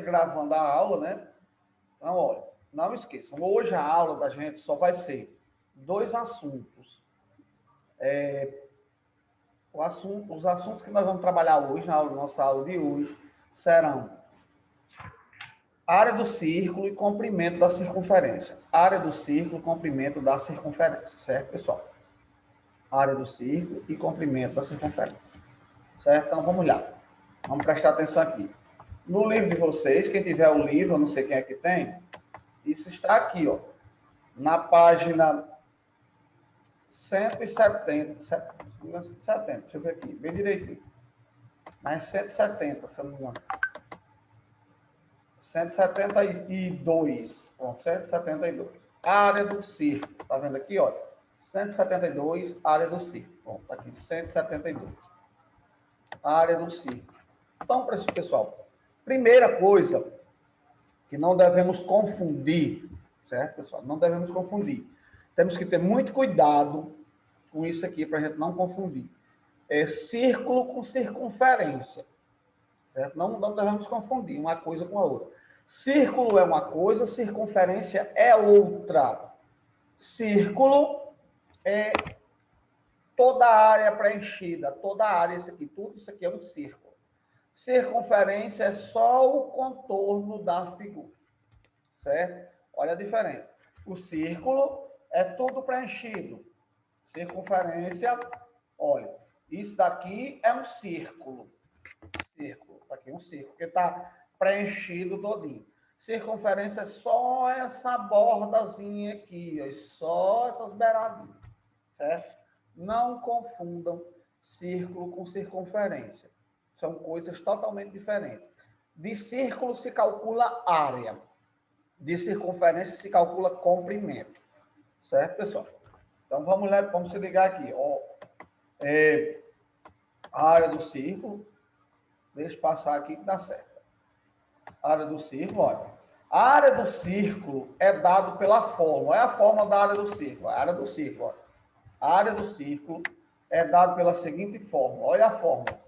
gravando a aula, né? Então, olha, não esqueçam, hoje a aula da gente só vai ser 2 assuntos. Os assuntos que nós vamos trabalhar hoje, na nossa aula de hoje, serão área do círculo e comprimento da circunferência. Área do círculo e comprimento da circunferência, certo, pessoal? Área do círculo e comprimento da circunferência. Certo? Então, vamos lá. Vamos prestar atenção aqui. No livro de vocês, quem tiver o livro, eu não sei quem é que tem, isso está aqui, ó, na página 170, deixa eu ver aqui, bem direitinho. Mas 170, se eu não me engano. 172. Pronto, 172. Área do círculo. Tá vendo aqui, olha? 172, área do círculo. Pronto, tá aqui, 172. Área do círculo. Então, pessoal, primeira coisa que não devemos confundir, certo, pessoal? Não devemos confundir. Temos que ter muito cuidado com isso aqui para a gente não confundir. É círculo com circunferência. Certo? Não devemos confundir uma coisa com a outra. Círculo é uma coisa, circunferência é outra. Círculo é toda a área preenchida, toda a área, isso aqui, tudo isso aqui é um círculo. Circunferência é só o contorno da figura, certo? Olha a diferença. O círculo é tudo preenchido. Circunferência, olha, isso daqui é um círculo. Círculo, tá aqui um círculo, que está preenchido todinho. Circunferência é só essa bordazinha aqui, ó, só essas beiradinhas, certo? Não confundam círculo com circunferência. São coisas totalmente diferentes. De círculo se calcula área. De circunferência se calcula comprimento. Certo, pessoal? Então, vamos se ligar aqui. Ó, a área do círculo. Deixa eu passar aqui que dá certo. A área do círculo, olha. A área do círculo é dado pela fórmula. É a fórmula da área do círculo. A área do círculo, olha. A área do círculo é dado pela seguinte fórmula. Olha a fórmula.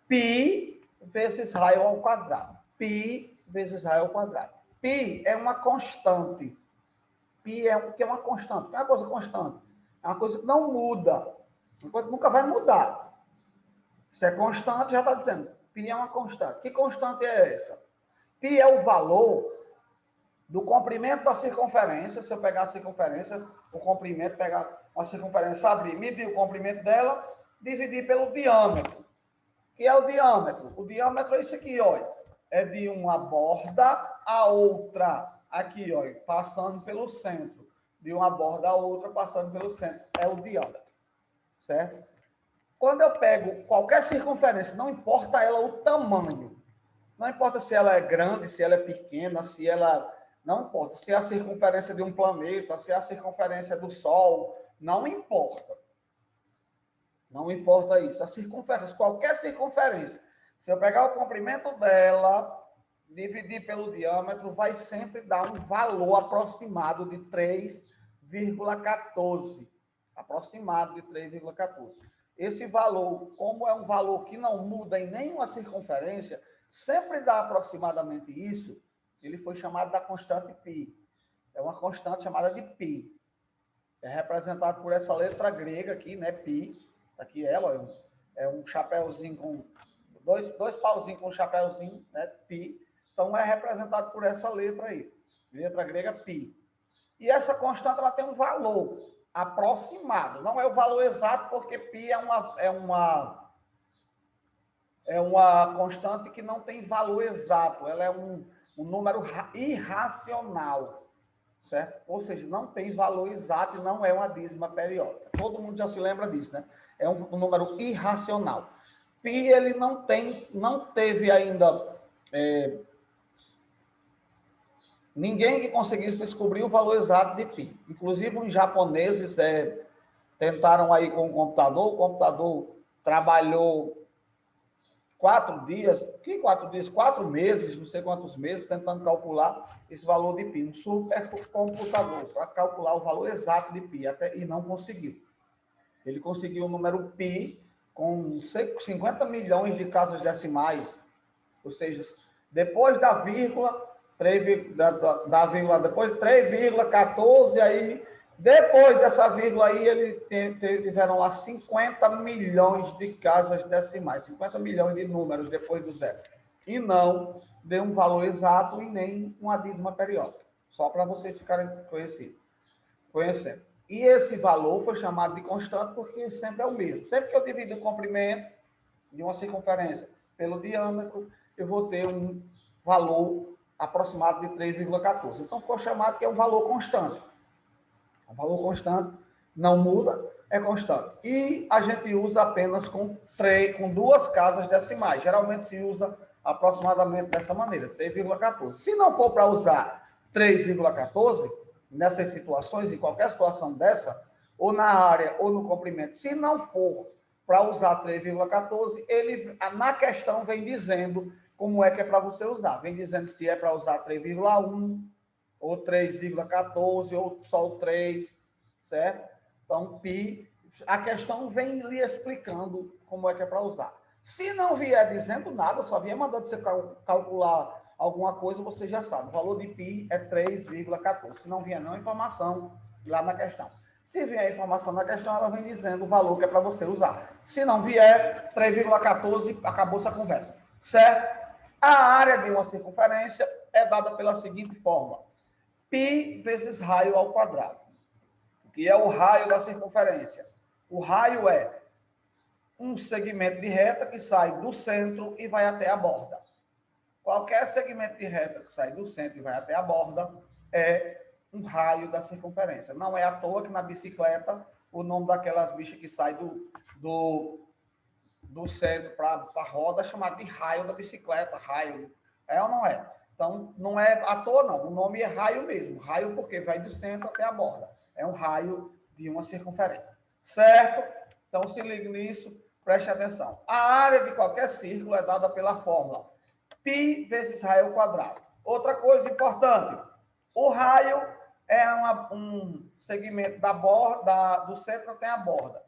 Π vezes raio ao quadrado. Π vezes raio ao quadrado. Π é uma constante. Π é o que é uma constante. É uma coisa constante. É uma coisa que não muda. Uma coisa que nunca vai mudar. Se é constante, já está dizendo. Π é uma constante. Que constante é essa? Π é o valor do comprimento da circunferência. Se eu pegar a circunferência, o comprimento, pegar uma circunferência, abrir, medir o comprimento dela, dividir pelo diâmetro. Que é o diâmetro? O diâmetro é isso aqui, olha. É de uma borda a outra. Aqui, olha, passando pelo centro. De uma borda a outra, passando pelo centro. É o diâmetro. Certo? Quando eu pego qualquer circunferência, não importa ela o tamanho. Não importa se ela é grande, se ela é pequena, se ela... Não importa. Se é a circunferência de um planeta, se é a circunferência do Sol. Não importa. Não importa isso. A circunferência, qualquer circunferência, se eu pegar o comprimento dela, dividir pelo diâmetro, vai sempre dar um valor aproximado de 3,14. Aproximado de 3,14. Esse valor, como é um valor que não muda em nenhuma circunferência, sempre dá aproximadamente isso, ele foi chamado da constante π. É uma constante chamada de π. É representado por essa letra grega aqui, né, π. Aqui ela é um chapéuzinho com dois pauzinhos com um chapéuzinho, né, π. Então é representado por essa letra aí, letra grega π. E essa constante ela tem um valor aproximado, não é o valor exato, porque π é uma constante que não tem valor exato, ela é um número irracional, certo? Ou seja, não tem valor exato e não é uma dízima periódica. Todo mundo já se lembra disso, né? É um número irracional. Π, ele não teve ainda ninguém que conseguisse descobrir o valor exato de π. Inclusive, os japoneses tentaram aí com o computador trabalhou 4 dias, 4 meses, não sei quantos meses, tentando calcular esse valor de π. Um supercomputador para calcular o valor exato de π, e não conseguiu. Ele conseguiu o número π com 50 milhões de casas decimais, ou seja, Depois da vírgula, 3, da vírgula, depois 3,14, aí, depois dessa vírgula aí, eles tiveram lá 50 milhões de casas decimais, 50 milhões de números depois do zero. E não deu um valor exato e nem uma dízima periódica. Só para vocês ficarem conhecendo. E esse valor foi chamado de constante porque sempre é o mesmo. Sempre que eu divido o comprimento de uma circunferência pelo diâmetro, eu vou ter um valor aproximado de 3,14. Então, ficou chamado que é um valor constante. O valor constante não muda, é constante. E a gente usa apenas com 2 casas decimais. Geralmente se usa aproximadamente dessa maneira, 3,14. Se não for para usar 3,14, nessas situações, em qualquer situação dessa, ou na área ou no comprimento, se não for para usar 3,14, ele na questão vem dizendo como é que é para você usar. Vem dizendo se é para usar 3,1 ou 3,14 ou só o 3, certo? Então, pi, a questão vem lhe explicando como é que é para usar. Se não vier dizendo nada, só vier mandando você calcular alguma coisa, você já sabe. O valor de pi é 3,14. Se não vier não, informação lá na questão. Se vier a informação na questão, ela vem dizendo o valor que é para você usar. Se não vier, 3,14, acabou essa conversa. Certo? A área de uma circunferência é dada pela seguinte forma. Pi vezes raio ao quadrado, que é o raio da circunferência. O raio é um segmento de reta que sai do centro e vai até a borda. Qualquer segmento de reta que sai do centro e vai até a borda é um raio da circunferência. Não é à toa que na bicicleta o nome daquelas bichas que sai do centro para a roda é chamado de raio da bicicleta. Raio. É ou não é? Então, não é à toa, não. O nome é raio mesmo. Raio porque vai do centro até a borda. É um raio de uma circunferência. Certo? Então, se ligue nisso, preste atenção. A área de qualquer círculo é dada pela fórmula π vezes raio ao quadrado. Outra coisa importante, o raio é um segmento da borda, do centro até a borda.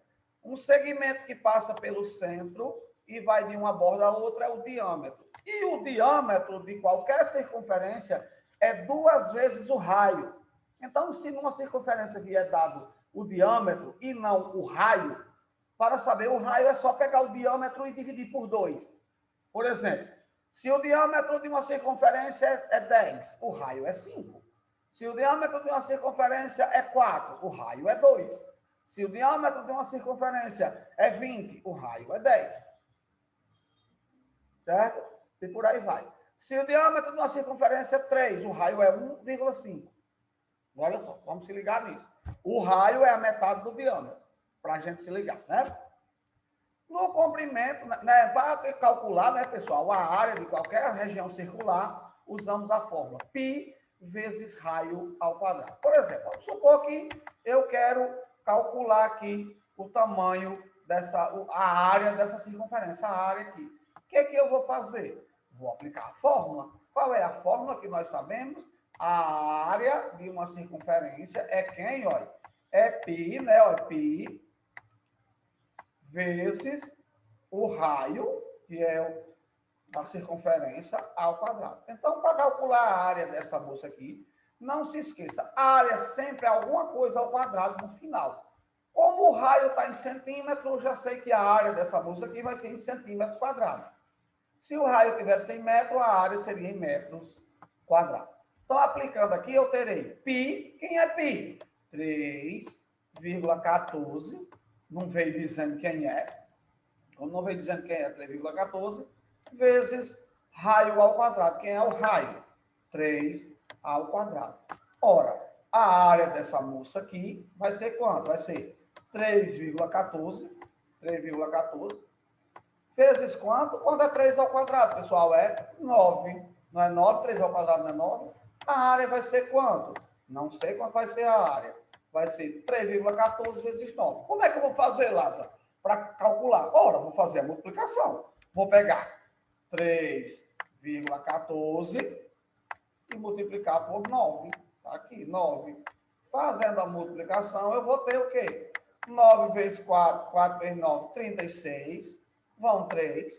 Um segmento que passa pelo centro e vai de uma borda a outra é o diâmetro. E o diâmetro de qualquer circunferência é 2 vezes o raio. Então, se numa circunferência vier dado o diâmetro e não o raio, para saber o raio é só pegar o diâmetro e dividir por 2. Por exemplo, se o diâmetro de uma circunferência é 10, o raio é 5. Se o diâmetro de uma circunferência é 4, o raio é 2. Se o diâmetro de uma circunferência é 20, o raio é 10. Certo? E por aí vai. Se o diâmetro de uma circunferência é 3, o raio é 1,5. Olha só, vamos se ligar nisso. O raio é a metade do diâmetro, para a gente se ligar, né? No comprimento, né, para calcular, né, pessoal, a área de qualquer região circular, usamos a fórmula π vezes raio ao quadrado. Por exemplo, vamos supor que eu quero calcular aqui o tamanho a área dessa circunferência, a área aqui. O que é que eu vou fazer? Vou aplicar a fórmula. Qual é a fórmula que nós sabemos? A área de uma circunferência é quem, olha? É π, né? Olha, π vezes o raio, que é a circunferência, ao quadrado. Então, para calcular a área dessa bolsa aqui, não se esqueça, a área sempre é alguma coisa ao quadrado no final. Como o raio está em centímetros, eu já sei que a área dessa bolsa aqui vai ser em centímetros quadrados. Se o raio tiver 100 metros, a área seria em metros quadrados. Então, aplicando aqui, eu terei π. Quem é π? 3,14. Não veio dizendo quem é. Como não veio dizendo quem é, 3,14. Vezes raio ao quadrado. Quem é o raio? 3 ao quadrado. Ora, a área dessa moça aqui vai ser quanto? Vai ser 3,14. 3,14. Vezes quanto? Quando é 3 ao quadrado, pessoal, é 9. Não é 9? 3 ao quadrado não é 9? A área vai ser quanto? Não sei quanto vai ser a área. Vai ser 3,14 vezes 9. Como é que eu vou fazer, Lázaro, para calcular? Ora, vou fazer a multiplicação. Vou pegar 3,14 e multiplicar por 9. Está aqui, 9. Fazendo a multiplicação, eu vou ter o quê? 9 vezes 4, 4 vezes 9, 36. Vão 3.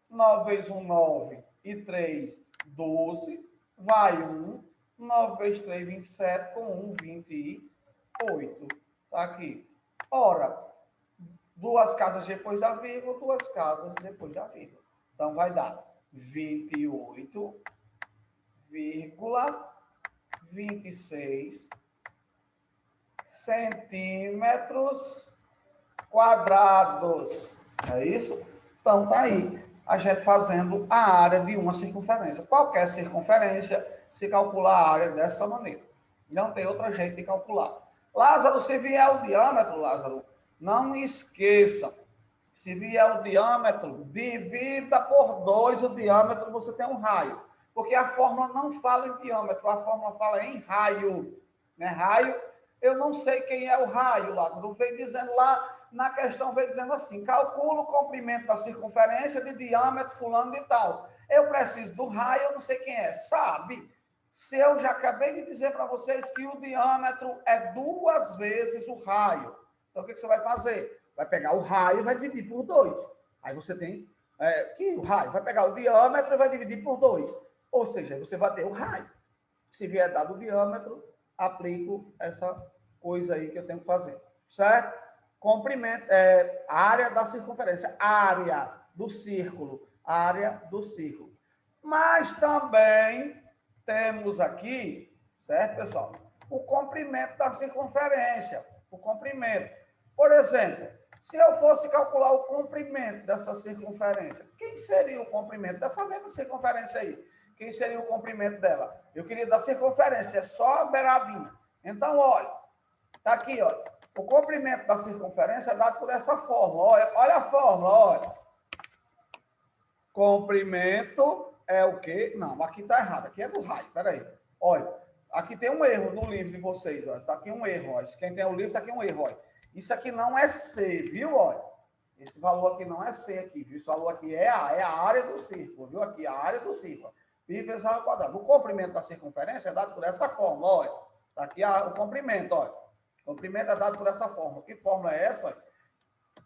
9 vezes 1, 9. E 3, 12, vai 1, 9 vezes 3, 27, com 1, 28. Tá aqui. Ora, duas casas depois da vírgula, duas casas depois da vírgula. Então, vai dar 28,26 centímetros quadrados. É isso? Então, tá aí a gente fazendo a área de uma circunferência. Qualquer circunferência, se calcula a área dessa maneira. Não tem outro jeito de calcular. Lázaro, se vier o diâmetro, Lázaro, não esqueça. Se vier o diâmetro, divida por 2 o diâmetro, você tem um raio. Porque a fórmula não fala em diâmetro, a fórmula fala em raio. Né? Raio, eu não sei quem é o raio, Lázaro. Vem dizendo lá, na questão, vem dizendo assim, calcula o comprimento da circunferência de diâmetro fulano de tal. Eu preciso do raio, eu não sei quem é. Sabe? Se eu já acabei de dizer para vocês que o diâmetro é 2 vezes o raio. Então, o que você vai fazer? Vai pegar o raio e vai dividir por 2. Aí você tem que o raio vai pegar o diâmetro e vai dividir por 2. Ou seja, você vai ter o raio. Se vier dado o diâmetro, aplico essa coisa aí que eu tenho que fazer. Certo? Comprimento, área da circunferência, área do círculo, área do círculo. Mas também temos aqui, certo, pessoal? O comprimento da circunferência, o comprimento. Por exemplo, se eu fosse calcular o comprimento dessa circunferência, quem seria o comprimento dessa mesma circunferência aí? Quem seria o comprimento dela? Eu queria da circunferência, é só a beiradinha. Então, olha, tá aqui, olha. O comprimento da circunferência é dado por essa fórmula. Olha a fórmula, olha. Comprimento é o quê? Não, aqui está errado. Aqui é do raio. Peraí. Olha, aqui tem um erro no livro de vocês. Está aqui um erro. Olha. Quem tem o livro, está aqui um erro. Olha. Isso aqui não é C, viu? Olha. Esse valor aqui não é C aqui, viu? Esse valor aqui é a área do círculo, viu? Aqui, a área do círculo. Pi vezes r ao quadrado. O comprimento da circunferência é dado por essa fórmula, olha. Está aqui o comprimento, olha. O comprimento é dado por essa fórmula. Que fórmula é essa?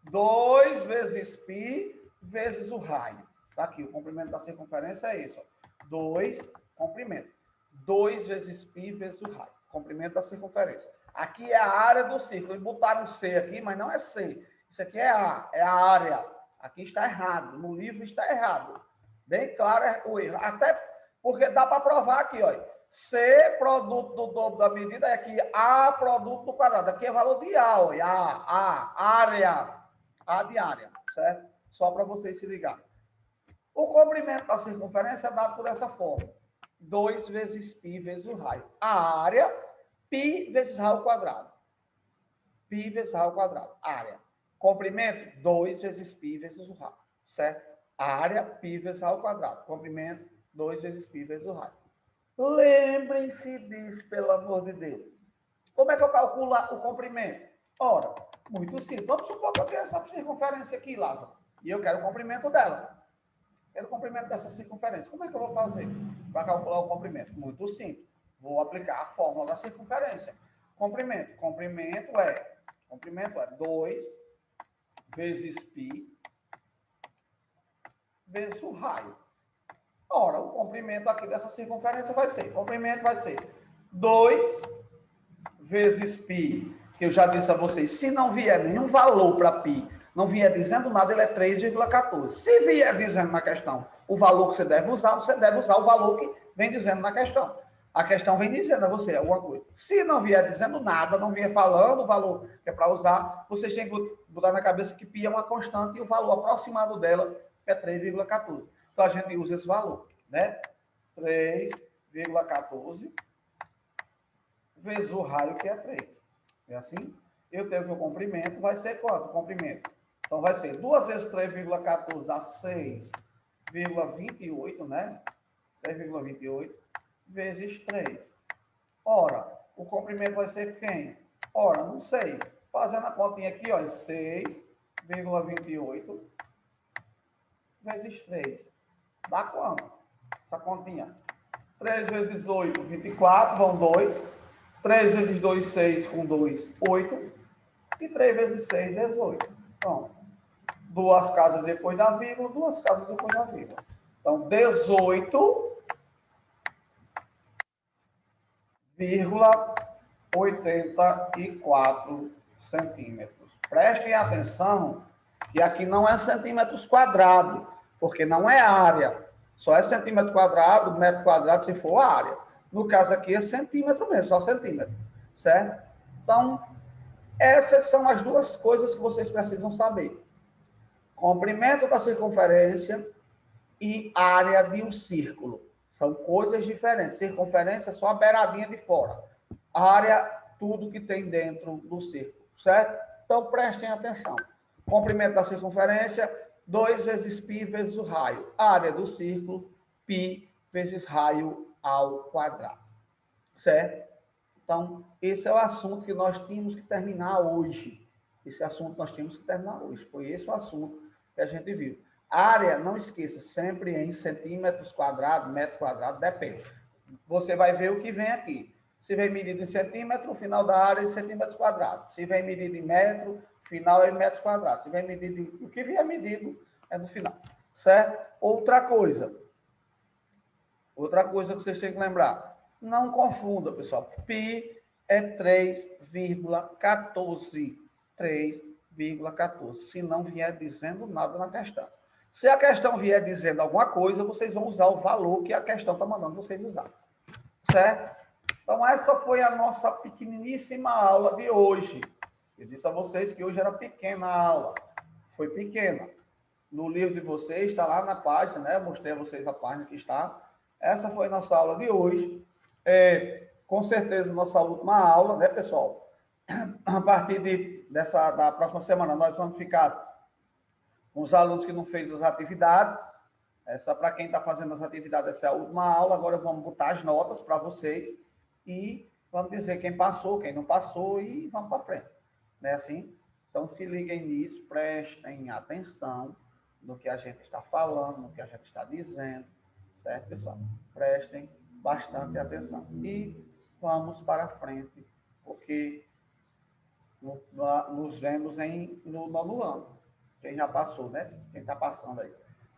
2 vezes π vezes o raio. Está aqui, o comprimento da circunferência é isso. 2, comprimento. 2 vezes π vezes o raio. Comprimento da circunferência. Aqui é a área do círculo. Eles botaram C aqui, mas não é C. Isso aqui é a área. Aqui está errado. No livro está errado. Bem claro o erro. Até porque dá para provar aqui, olha. C, produto do dobro da medida, é aqui A, produto do quadrado. Aqui é valor de A, olha. Área. A de área, certo? Só para vocês se ligarem. O comprimento da circunferência é dado por essa forma. 2 vezes π vezes o raio. A área, π vezes r ao quadrado. Π vezes r ao quadrado. Área. Comprimento, 2 vezes π vezes o raio. Certo? Área, π vezes r ao quadrado. Comprimento, 2 vezes π vezes o raio. Lembrem-se disso, pelo amor de Deus. Como é que eu calculo o comprimento? Ora, muito simples. Vamos supor que eu tenho essa circunferência aqui, Lázaro, e eu quero o comprimento dela. Quero o comprimento dessa circunferência. Como é que eu vou fazer para calcular o comprimento? Muito simples. Vou aplicar a fórmula da circunferência. Comprimento. Comprimento é 2 vezes π vezes o raio. Ora, o comprimento aqui dessa circunferência vai ser, 2 vezes π, que eu já disse a vocês, se não vier nenhum valor para π, não vier dizendo nada, ele é 3,14. Se vier dizendo na questão o valor que você deve usar o valor que vem dizendo na questão. A questão vem dizendo a você alguma coisa. Se não vier dizendo nada, não vier falando o valor que é para usar, vocês têm que botar na cabeça que π é uma constante e o valor aproximado dela é 3,14. Então, a gente usa esse valor, né? 3,14 vezes o raio, que é 3. É assim? Eu tenho que o comprimento vai ser quanto? O comprimento. Então, vai ser 2 vezes 3,14 dá 6,28, né? 6,28 vezes 3. Ora, o comprimento vai ser quem? Ora, não sei. Fazendo a continha aqui, ó, 6,28 vezes 3. Dá quanto? Essa continha. 3 vezes 8, 24, vão 2. 3 vezes 2, 6, com 2, 8. E 3 vezes 6, 18. Então, 2 casas depois da vírgula, 2 casas depois da vírgula. Então, 18 84 centímetros. Prestem atenção que aqui não é centímetros quadrados, porque não é área. Só é centímetro quadrado, metro quadrado, se for área. No caso aqui é centímetro mesmo, só centímetro, certo? Então, essas são as duas coisas que vocês precisam saber. Comprimento da circunferência e área de um círculo. São coisas diferentes. Circunferência é só a beiradinha de fora. Área, tudo que tem dentro do círculo, certo? Então, prestem atenção. Comprimento da circunferência, 2 vezes π vezes o raio. Área do círculo, π vezes raio ao quadrado. Certo? Então, esse é o assunto que nós tínhamos que terminar hoje. Esse assunto nós tínhamos que terminar hoje. Foi esse o assunto que a gente viu. Área, não esqueça, sempre em centímetros quadrados, metro quadrado, depende. Você vai ver o que vem aqui. Se vem medido em centímetro, o final da área é em centímetros quadrados. Se vem medido em metro, o final é em metros quadrados. Se vem medido em... O que vier medido é no final. Certo? Outra coisa que vocês têm que lembrar. Não confunda, pessoal. Π é 3,14. 3,14. Se não vier dizendo nada na questão. Se a questão vier dizendo alguma coisa, vocês vão usar o valor que a questão está mandando vocês usar. Certo? Então, essa foi a nossa pequeniníssima aula de hoje. Eu disse a vocês que hoje era pequena a aula. Foi pequena. No livro de vocês, está lá na página, né? Eu mostrei a vocês a página que está. Essa foi a nossa aula de hoje. Com certeza, nossa última aula, né, pessoal? A partir da próxima semana, nós vamos ficar com os alunos que não fez as atividades. Essa, para quem está fazendo as atividades, essa é a última aula. Agora vamos botar as notas para vocês e vamos dizer quem passou, quem não passou e vamos para frente. Não é assim? Então, se liguem nisso, prestem atenção no que a gente está falando, no que a gente está dizendo, certo, pessoal? Prestem bastante atenção. E vamos para frente, porque nos vemos no nono ano. Quem já passou, né? Quem está passando aí.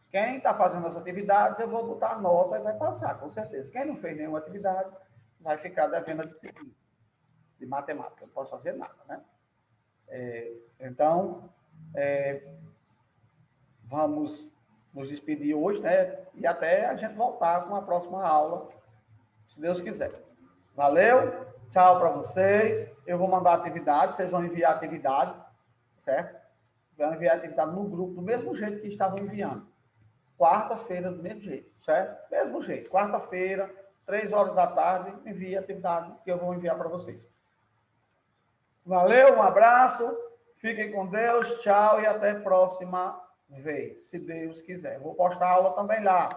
Quem está fazendo as atividades, eu vou botar a nota e vai passar, com certeza. Quem não fez nenhuma atividade, vai ficar devendo a disciplina de matemática. Não posso fazer nada, né? Então, vamos nos despedir hoje, né? E até a gente voltar com a próxima aula, se Deus quiser. Valeu? Tchau para vocês. Eu vou mandar a atividade, vocês vão enviar a atividade, certo? Vão enviar a atividade no grupo, do mesmo jeito que estavam enviando. Quarta-feira, do mesmo jeito, certo? Mesmo jeito. Quarta-feira, 3h da tarde, envia a atividade que eu vou enviar para vocês. Valeu, um abraço. Fiquem com Deus, tchau e até a próxima vez, se Deus quiser. Vou postar a aula também lá.